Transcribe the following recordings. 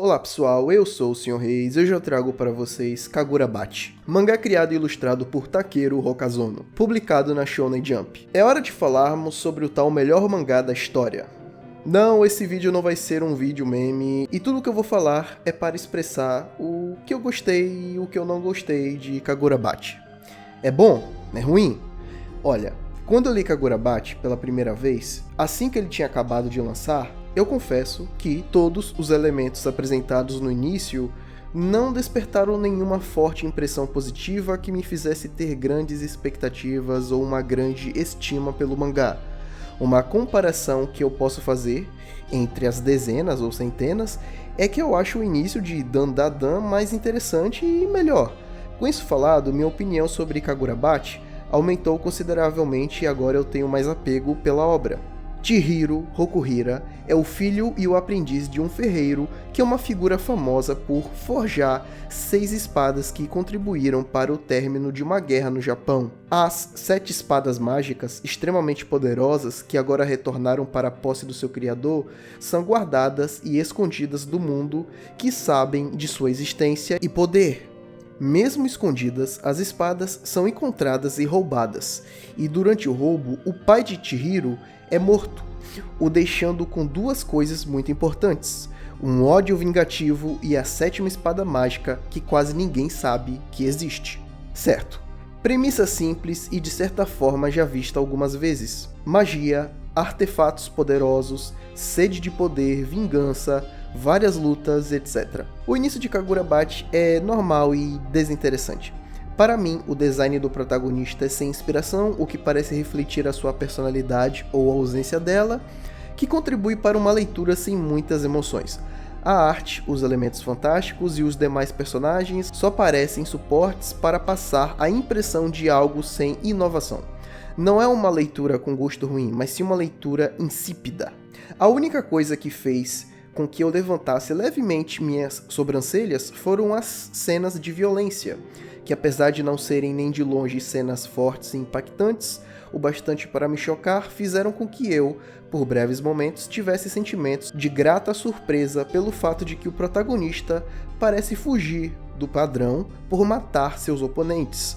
Olá pessoal, eu sou o Sr. Reis e hoje eu trago para vocês Kagurabachi, mangá criado e ilustrado por Takeru Hokazono, publicado na Shonen Jump. É hora de falarmos sobre o tal melhor mangá da história. Não, esse vídeo não vai ser um vídeo meme, e tudo que eu vou falar é para expressar o que eu gostei e o que eu não gostei de Kagurabachi. É bom? É ruim? Olha, quando eu li Kagurabachi pela primeira vez, assim que ele tinha acabado de lançar, eu confesso que todos os elementos apresentados no início não despertaram nenhuma forte impressão positiva que me fizesse ter grandes expectativas ou uma grande estima pelo mangá. Uma comparação que eu posso fazer entre as dezenas ou centenas é que eu acho o início de Dandadan mais interessante e melhor. Com isso falado, minha opinião sobre Kagurabachi aumentou consideravelmente e agora eu tenho mais apego pela obra. Chihiro Rokuhira é o filho e o aprendiz de um ferreiro que é uma figura famosa por forjar 6 espadas que contribuíram para o término de uma guerra no Japão. As 7 espadas mágicas, extremamente poderosas, que agora retornaram para a posse do seu criador, são guardadas e escondidas do mundo que sabem de sua existência e poder. Mesmo escondidas, as espadas são encontradas e roubadas, e durante o roubo, o pai de Chihiro é morto, o deixando com 2 coisas muito importantes: um ódio vingativo e a 7ª espada mágica que quase ninguém sabe que existe. Certo, premissa simples e de certa forma já vista algumas vezes: magia, artefatos poderosos, sede de poder, vingança, várias lutas, etc. O início de Kagurabachi é normal e desinteressante. Para mim, o design do protagonista é sem inspiração, o que parece refletir a sua personalidade ou a ausência dela, que contribui para uma leitura sem muitas emoções. A arte, os elementos fantásticos e os demais personagens só parecem suportes para passar a impressão de algo sem inovação. Não é uma leitura com gosto ruim, mas sim uma leitura insípida. A única coisa que fez com que eu levantasse levemente minhas sobrancelhas foram as cenas de violência, que apesar de não serem nem de longe cenas fortes e impactantes, o bastante para me chocar, fizeram com que eu, por breves momentos, tivesse sentimentos de grata surpresa pelo fato de que o protagonista parece fugir do padrão por matar seus oponentes.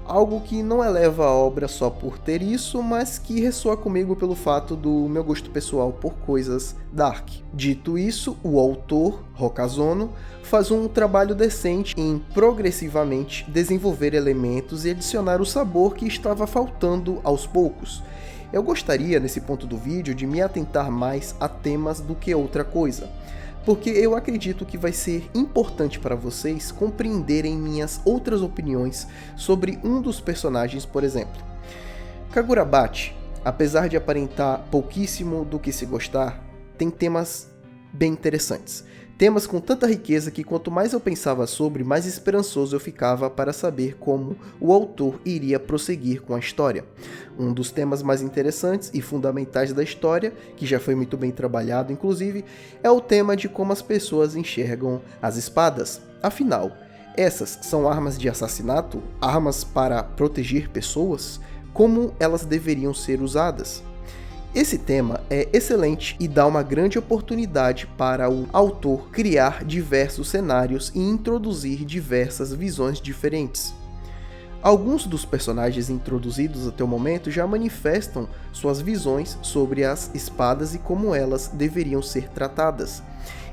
Algo que não eleva a obra só por ter isso, mas que ressoa comigo pelo fato do meu gosto pessoal por coisas dark. Dito isso, o autor, Hokazono, faz um trabalho decente em progressivamente desenvolver elementos e adicionar o sabor que estava faltando aos poucos. Eu gostaria, nesse ponto do vídeo, de me atentar mais a temas do que outra coisa, porque eu acredito que vai ser importante para vocês compreenderem minhas outras opiniões sobre um dos personagens, por exemplo. Kagurabachi, apesar de aparentar pouquíssimo do que se gostar, tem temas bem interessantes. Temas com tanta riqueza que quanto mais eu pensava sobre, mais esperançoso eu ficava para saber como o autor iria prosseguir com a história. Um dos temas mais interessantes e fundamentais da história, que já foi muito bem trabalhado inclusive, é o tema de como as pessoas enxergam as espadas. Afinal, essas são armas de assassinato? Armas para proteger pessoas? Como elas deveriam ser usadas? Esse tema é excelente e dá uma grande oportunidade para o autor criar diversos cenários e introduzir diversas visões diferentes. Alguns dos personagens introduzidos até o momento já manifestam suas visões sobre as espadas e como elas deveriam ser tratadas.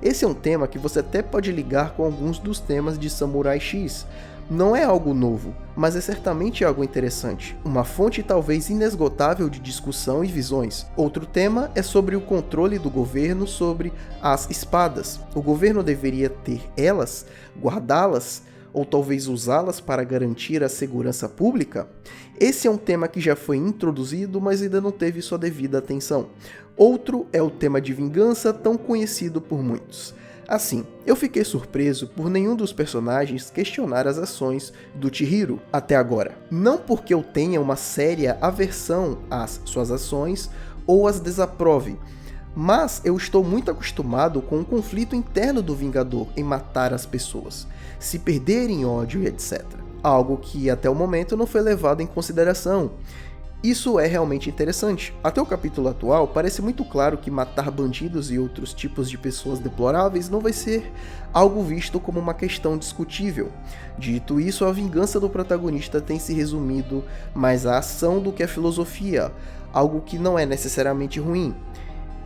Esse é um tema que você até pode ligar com alguns dos temas de Samurai X. Não é algo novo, mas é certamente algo interessante, uma fonte talvez inesgotável de discussão e visões. Outro tema é sobre o controle do governo sobre as espadas. O governo deveria ter elas, guardá-las, ou talvez usá-las para garantir a segurança pública? Esse é um tema que já foi introduzido, mas ainda não teve sua devida atenção. Outro é o tema de vingança, tão conhecido por muitos. Assim, eu fiquei surpreso por nenhum dos personagens questionar as ações do Chihiro até agora. Não porque eu tenha uma séria aversão às suas ações ou as desaprove, mas eu estou muito acostumado com o conflito interno do Vingador em matar as pessoas, se perder em ódio e etc. Algo que até o momento não foi levado em consideração. Isso é realmente interessante. Até o capítulo atual, parece muito claro que matar bandidos e outros tipos de pessoas deploráveis não vai ser algo visto como uma questão discutível. Dito isso, a vingança do protagonista tem se resumido mais à ação do que à filosofia, algo que não é necessariamente ruim.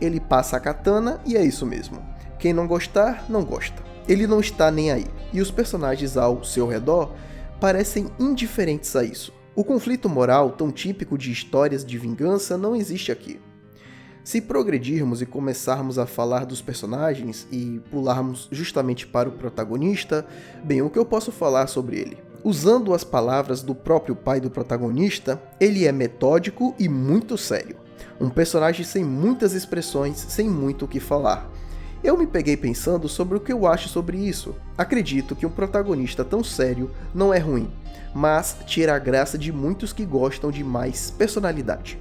Ele passa a katana e é isso mesmo. Quem não gostar, não gosta. Ele não está nem aí, e os personagens ao seu redor parecem indiferentes a isso. O conflito moral, tão típico de histórias de vingança, não existe aqui. Se progredirmos e começarmos a falar dos personagens e pularmos justamente para o protagonista, bem, o que eu posso falar sobre ele? Usando as palavras do próprio pai do protagonista, ele é metódico e muito sério. Um personagem sem muitas expressões, sem muito o que falar. Eu me peguei pensando sobre o que eu acho sobre isso. Acredito que um protagonista tão sério não é ruim, mas tira a graça de muitos que gostam de mais personalidade.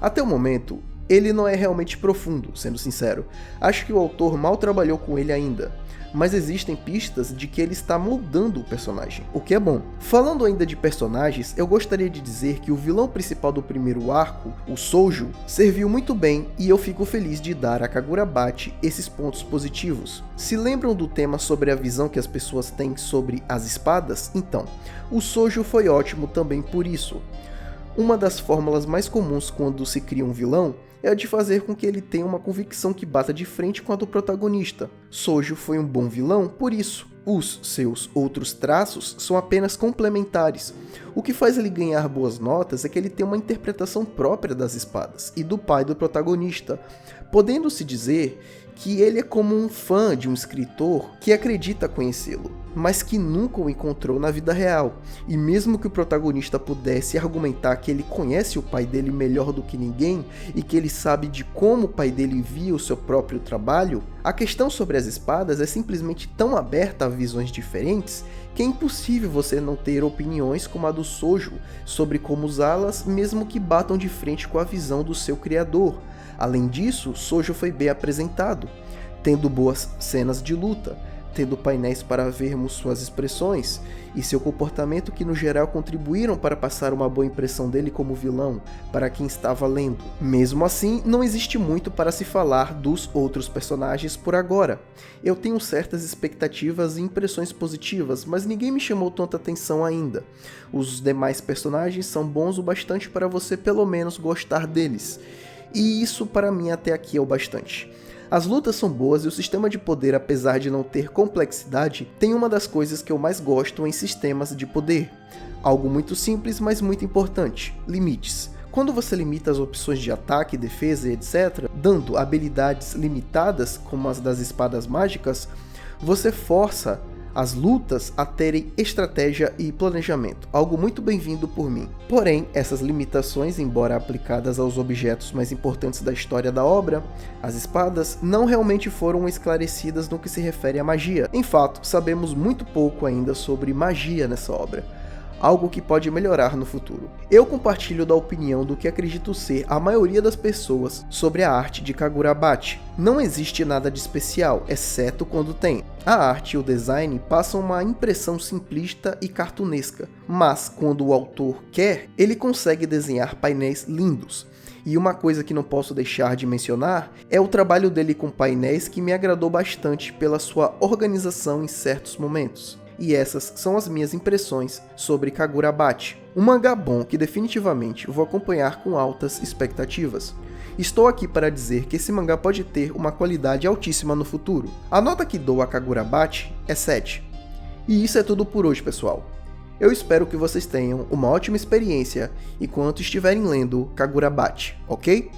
Até o momento, ele não é realmente profundo, sendo sincero. Acho que o autor mal trabalhou com ele ainda, mas existem pistas de que ele está moldando o personagem, o que é bom. Falando ainda de personagens, eu gostaria de dizer que o vilão principal do primeiro arco, o Soujo, serviu muito bem e eu fico feliz de dar a Kagurabachi esses pontos positivos. Se lembram do tema sobre a visão que as pessoas têm sobre as espadas? Então, o Soujo foi ótimo também por isso. Uma das fórmulas mais comuns quando se cria um vilão é a de fazer com que ele tenha uma convicção que bata de frente com a do protagonista. Soujo foi um bom vilão por isso. Os seus outros traços são apenas complementares. O que faz ele ganhar boas notas é que ele tem uma interpretação própria das espadas e do pai do protagonista, podendo-se dizer que ele é como um fã de um escritor que acredita conhecê-lo, mas que nunca o encontrou na vida real. E mesmo que o protagonista pudesse argumentar que ele conhece o pai dele melhor do que ninguém e que ele sabe de como o pai dele via o seu próprio trabalho, a questão sobre as espadas é simplesmente tão aberta a visões diferentes que é impossível você não ter opiniões como a do Soujo sobre como usá-las, mesmo que batam de frente com a visão do seu criador. Além disso, Soujo foi bem apresentado, tendo boas cenas de luta, tendo painéis para vermos suas expressões e seu comportamento que no geral contribuíram para passar uma boa impressão dele como vilão para quem estava lendo. Mesmo assim, não existe muito para se falar dos outros personagens por agora. Eu tenho certas expectativas e impressões positivas, mas ninguém me chamou tanta atenção ainda. Os demais personagens são bons o bastante para você pelo menos gostar deles. E isso para mim até aqui é o bastante. As lutas são boas e o sistema de poder, apesar de não ter complexidade, tem uma das coisas que eu mais gosto em sistemas de poder. Algo muito simples, mas muito importante: limites. Quando você limita as opções de ataque, defesa e etc., dando habilidades limitadas, como as das espadas mágicas, você força as lutas a terem estratégia e planejamento, algo muito bem-vindo por mim. Porém, essas limitações, embora aplicadas aos objetos mais importantes da história da obra, as espadas, não realmente foram esclarecidas no que se refere à magia. Em fato, sabemos muito pouco ainda sobre magia nessa obra, algo que pode melhorar no futuro. Eu compartilho da opinião do que acredito ser a maioria das pessoas sobre a arte de Kagurabachi. Não existe nada de especial, exceto quando tem. A arte e o design passam uma impressão simplista e cartunesca, mas quando o autor quer, ele consegue desenhar painéis lindos. E uma coisa que não posso deixar de mencionar é o trabalho dele com painéis que me agradou bastante pela sua organização em certos momentos. E essas são as minhas impressões sobre Kagurabachi, um mangá bom que definitivamente vou acompanhar com altas expectativas. Estou aqui para dizer que esse mangá pode ter uma qualidade altíssima no futuro. A nota que dou a Kagurabachi é 7. E isso é tudo por hoje, pessoal. Eu espero que vocês tenham uma ótima experiência enquanto estiverem lendo Kagurabachi, ok?